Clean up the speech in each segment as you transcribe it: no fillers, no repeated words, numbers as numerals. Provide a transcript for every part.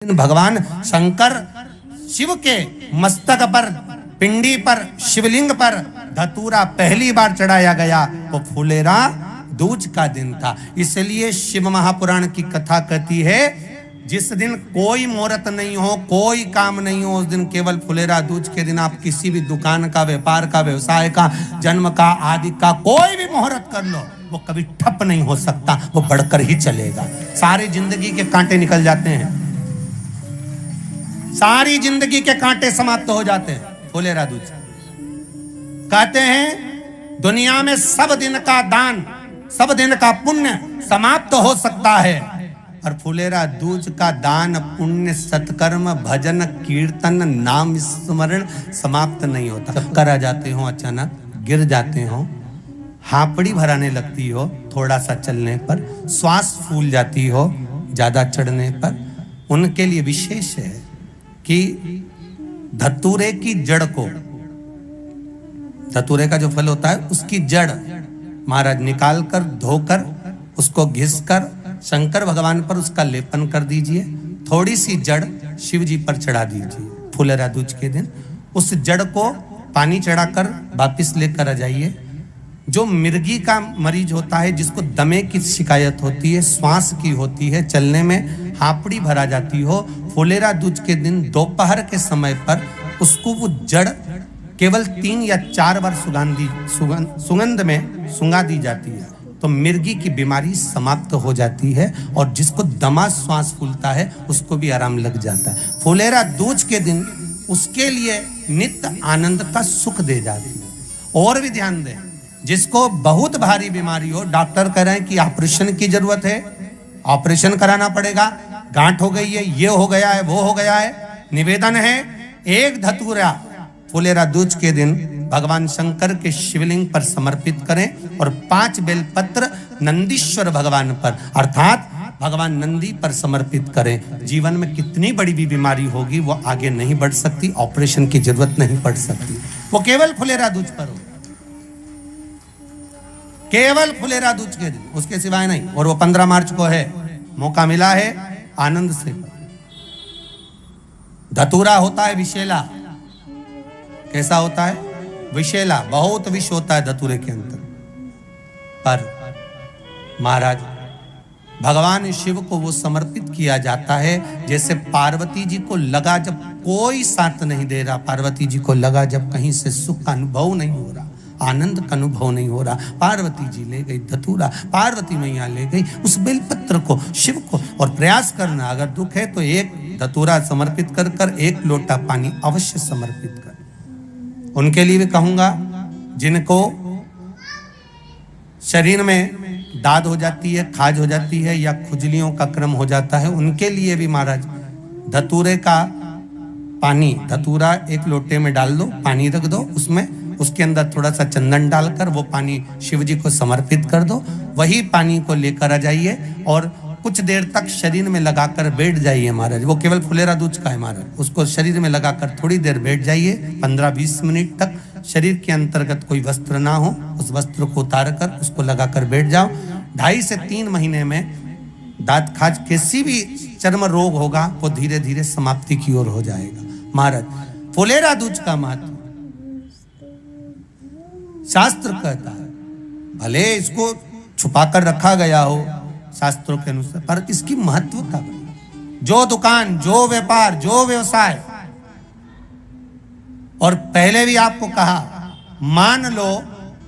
भगवान शंकर शिव के मस्तक पर, पिंडी पर, शिवलिंग पर धतूरा पहली बार चढ़ाया गया वो फुलेरा दूज का दिन था। इसलिए शिव महापुराण की कथा कहती है जिस दिन कोई मुहूर्त नहीं हो, कोई काम नहीं हो, उस दिन केवल फुलेरा दूज के दिन आप किसी भी दुकान का, व्यापार का, व्यवसाय का, जन्म का, आदि का कोई भी मुहूर्त कर लो, वो कभी ठप नहीं हो सकता, वो बढ़कर ही चलेगा। सारी जिंदगी के कांटे निकल जाते हैं, सारी जिंदगी के कांटे समाप्त हो जाते हैं फुलेरा दूज। कहते हैं दुनिया में सब दिन का दान, सब दिन का पुण्य समाप्त हो सकता है, और फुलेरा दूज का दान, पुण्य, सत्कर्म, भजन, कीर्तन, नाम स्मरण समाप्त नहीं होता। चक्कर आ जाते हो, अचानक गिर जाते हो, हापड़ी भराने लगती हो थोड़ा सा चलने पर, श्वास फूल जाती हो ज्यादा चढ़ने पर, उनके लिए विशेष है कि धतूरे की जड़ को, धतूरे का जो फल होता है उसकी जड़ महाराज निकाल कर, धोकर, उसको घिसकर शंकर भगवान पर उसका लेपन कर दीजिए। थोड़ी सी जड़ शिव जी पर चढ़ा दीजिए फुलेरा दूज के दिन। उस जड़ को पानी चढ़ाकर वापिस लेकर आ जाइए। जो मिर्गी का मरीज होता है, जिसको दमे की शिकायत होती है, श्वास की होती है, चलने में हापड़ी भरा जाती हो, फुलेरा दूज के दिन दोपहर के समय पर उसको वो जड़ केवल 3 या 4 बार सुगंध में सुंगा दी जाती है, तो मिर्गी की बीमारी समाप्त हो जाती है, और जिसको दमा श्वास फूलता है उसको भी आराम लग जाता है। फुलेरा दूज के दिन उसके लिए नित्य आनंद का सुख दे जाती है। और भी ध्यान दें, जिसको बहुत भारी बीमारी हो, डॉक्टर कह रहे हैं कि ऑपरेशन की जरूरत है, ऑपरेशन कराना पड़ेगा, गांठ हो गई है, ये हो गया है, वो हो गया है, निवेदन है एक धतूरा फुलेरा दूज के दिन भगवान शंकर के शिवलिंग पर समर्पित करें, और 5 बेलपत्र नंदीश्वर भगवान पर अर्थात भगवान नंदी पर समर्पित करें। जीवन में कितनी बड़ी भी बीमारी होगी वो आगे नहीं बढ़ सकती, ऑपरेशन की जरूरत नहीं पड़ सकती, वो केवल फुलेरा दूज पर हो, केवल फुलेरा दूज के दिन, उसके सिवाय नहीं। और वो 15 मार्च को है, मौका मिला है, आनंद से। धतूरा होता है विषैला। कैसा होता है? विषैला, बहुत विष होता है धतूरे के अंदर। पर महाराज भगवान शिव को वो समर्पित किया जाता है जैसे पार्वती जी को लगा, जब कोई साथ नहीं दे रहा, पार्वती जी को लगा जब कहीं से सुख का अनुभव नहीं हो रहा, आनंद का अनुभव नहीं हो रहा, पार्वती जी ले गई धतूरा, पार्वती मैया ले गई उस बेलपत्र को, शिव को। और प्रयास करना, अगर दुख है तो एक धतूरा समर्पित कर कर 1 लोटा पानी अवश्य समर्पित कर। उनके लिए भी कहूंगा जिनको शरीर में दाद हो जाती है, खाज हो जाती है, या खुजलियों का क्रम हो जाता है, उनके लिए भी महाराज धतूरे का पानी, धतूरा 1 लोटे में डाल दो, पानी रख दो, उसमें उसके अंदर थोड़ा सा चंदन डालकर वो पानी शिव जी को समर्पित कर दो। वही पानी को लेकर आ जाइए और कुछ देर तक शरीर में लगाकर बैठ जाइए महाराज। वो केवल फुलेरा दूज का है महाराज, उसको शरीर में लगाकर थोड़ी देर बैठ जाइए, 15-20 मिनट तक। शरीर के अंतर्गत कोई वस्त्र ना हो, उस वस्त्र को उतार कर उसको लगाकर बैठ जाओ। 2.5 से 3 महीने में दांत खाज, किसी भी चर्म रोग होगा वो धीरे धीरे समाप्ति की ओर हो जाएगा। महाराज फुलेरा दूज का महत्व शास्त्र कहता है, भले इसको छुपा कर रखा गया हो शास्त्रों के अनुसार, पर इसकी महत्वता, जो दुकान, जो व्यापार, जो व्यवसाय, और पहले भी आपको कहा, मान लो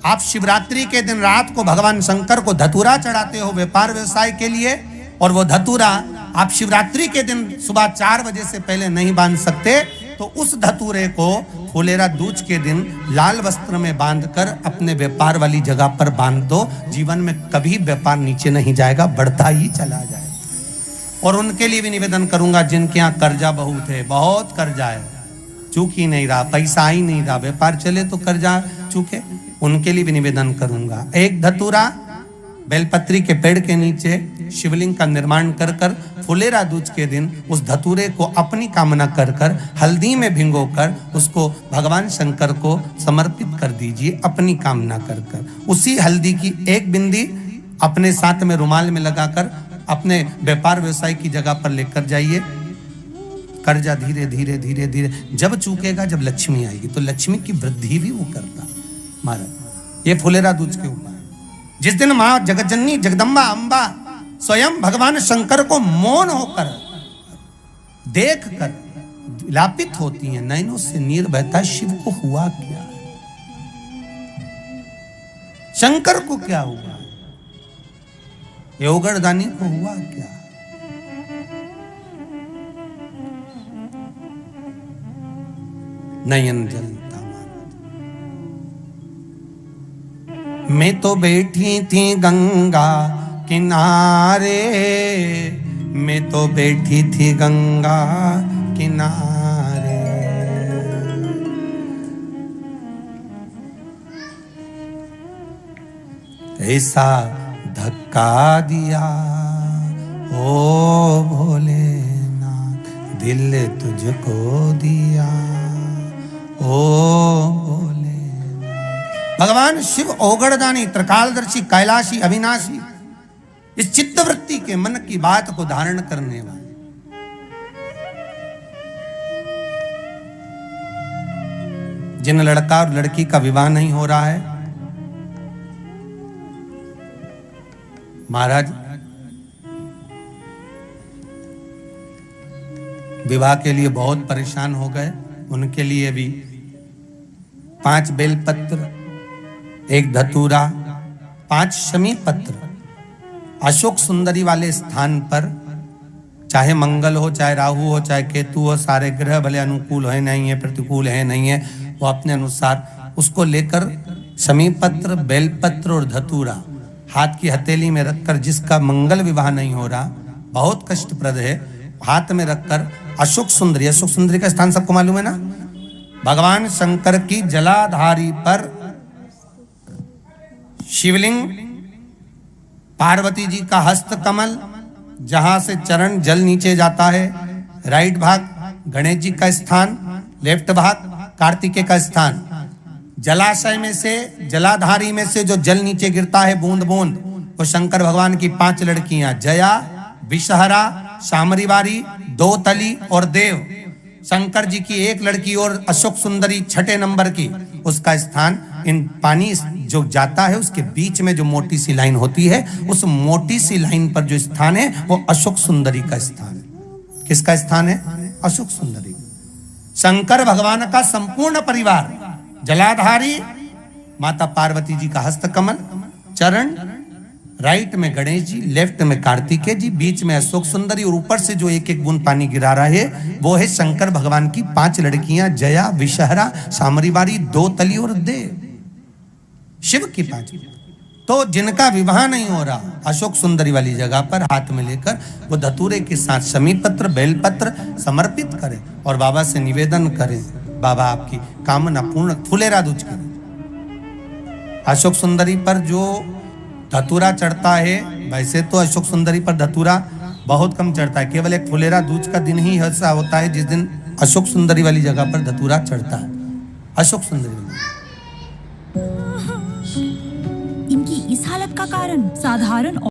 आप शिवरात्रि के दिन रात को भगवान शंकर को धतूरा चढ़ाते हो व्यापार व्यवसाय के लिए, और वो धतूरा आप शिवरात्रि के दिन सुबह 4 बजे से पहले नहीं बांध सकते, तो उस धतूरे को फुलेरा दूज के दिन लाल वस्त्र में बांधकर अपने व्यापार वाली जगह पर बांध दो। जीवन में कभी व्यापार नीचे नहीं जाएगा, बढ़ता ही चला जाएगा। और उनके लिए भी निवेदन करूंगा जिनके यहाँ कर्जा बहुत है, बहुत कर्जा है, चूक ही नहीं रहा, पैसा ही नहीं रहा, व्यापार चले तो कर्जा चूके, उनके लिए भी निवेदन करूंगा, 1 धतूरा बेलपत्री के पेड़ के नीचे शिवलिंग का निर्माण कर कर फुलेरा दूज के दिन उस धतूरे को अपनी कामना कर कर हल्दी में भिगोकर उसको भगवान शंकर को समर्पित कर दीजिए अपनी कामना कर कर। उसी हल्दी की 1 बिंदी अपने साथ में रुमाल में लगाकर अपने व्यापार व्यवसाय की जगह पर लेकर जाइए। कर्जा धीरे धीरे धीरे धीरे जब चूकेगा, जब लक्ष्मी आएगी, तो लक्ष्मी की वृद्धि भी वो करता महाराज। ये फुलेरा दूज के उपाय। जिस दिन माँ जगतजननी जगदम्बा अम्बा स्वयं भगवान शंकर को मौन होकर देख कर विलापित होती हैं, नैनों से नीर बहता, शिव को हुआ क्या, शंकर को क्या हुआ, योगरदानी को हुआ क्या। नयन जलता मैं तो बैठी थी गंगा किनारे, मैं तो बैठी थी गंगा किनारे, ऐसा धक्का दिया ओ भोलेनाथ, दिल तुझको दिया ओ भोलेनाथ। भगवान शिव ओगड़दानी, त्रिकालदर्शी, कैलाशी, अविनाशी, इस चित्तवृत्ति के मन की बात को धारण करने वाले। जिन लड़का और लड़की का विवाह नहीं हो रहा है, महाराज विवाह के लिए बहुत परेशान हो गए, उनके लिए भी 5 बेलपत्र, 1 धतूरा, 5 शमी पत्र अशोक सुंदरी वाले स्थान पर, चाहे मंगल हो, चाहे राहु हो, चाहे केतु हो, सारे ग्रह भले अनुकूल है नहीं है, प्रतिकूल है नहीं है, वो अपने अनुसार उसको लेकर शमी पत्र, बेलपत्र और धतूरा हाथ की हथेली में रखकर, जिसका मंगल विवाह नहीं हो रहा, बहुत कष्टप्रद है, हाथ में रखकर अशोक सुंदरी, अशोक सुंदरी का स्थान सबको मालूम है ना, भगवान शंकर की जलाधारी पर शिवलिंग, पार्वती जी का हस्त कमल, जहां से चरण जल नीचे जाता है, राइट भाग गणेश जी का स्थान, लेफ्ट भाग कार्तिकेय का स्थान। जलाशय में से, जलाधारी में से जो जल नीचे गिरता है बूंद बूंद, वो शंकर भगवान की 5 लड़कियां, जया, विषहरा, शामरीवारी, दोतली और देव। शंकर जी की 1 लड़की और अशोक सुंदरी 6ठे नंबर की, उसका स्थान, इन पानी जो जाता है उसके बीच में जो मोटी सी लाइन होती है, उस मोटी सी लाइन पर जो स्थान है वो अशोक सुंदरी का स्थान है। किसका स्थान है? अशोक सुंदरी। शंकर भगवान का संपूर्ण परिवार, जलाधारी माता पार्वती जी का हस्तकमल, चरण, राइट में गणेश जी, लेफ्ट में कार्तिकेय जी, बीच में अशोक सुंदरी, और ऊपर से जो 1-1 बूंद पानी गिरा रहा है वो है शंकर भगवान की 5 लड़कियां, जया, विषहरा, शामरीवारी, दोतली और देव। शिव की 5। तो जिनका विवाह नहीं हो रहा, अशोक सुंदरी वाली जगह पर हाथ में लेकर वो धतूरे के साथ शमी पत्र, बेलपत्र समर्पित करें और बाबा से निवेदन करें, बाबा आपकी कामना पूर्ण, फुलेरा दूज करें। अशोक सुंदरी पर जो धतूरा चढ़ता है, वैसे तो अशोक सुंदरी पर धतूरा बहुत कम चढ़ता है, केवल एक फुलेरा दूज का दिन ही ऐसा होता है जिस दिन अशोक सुंदरी वाली जगह पर धतूरा चढ़ता है। अशोक सुंदरी इनकी इस हालत का कारण साधारण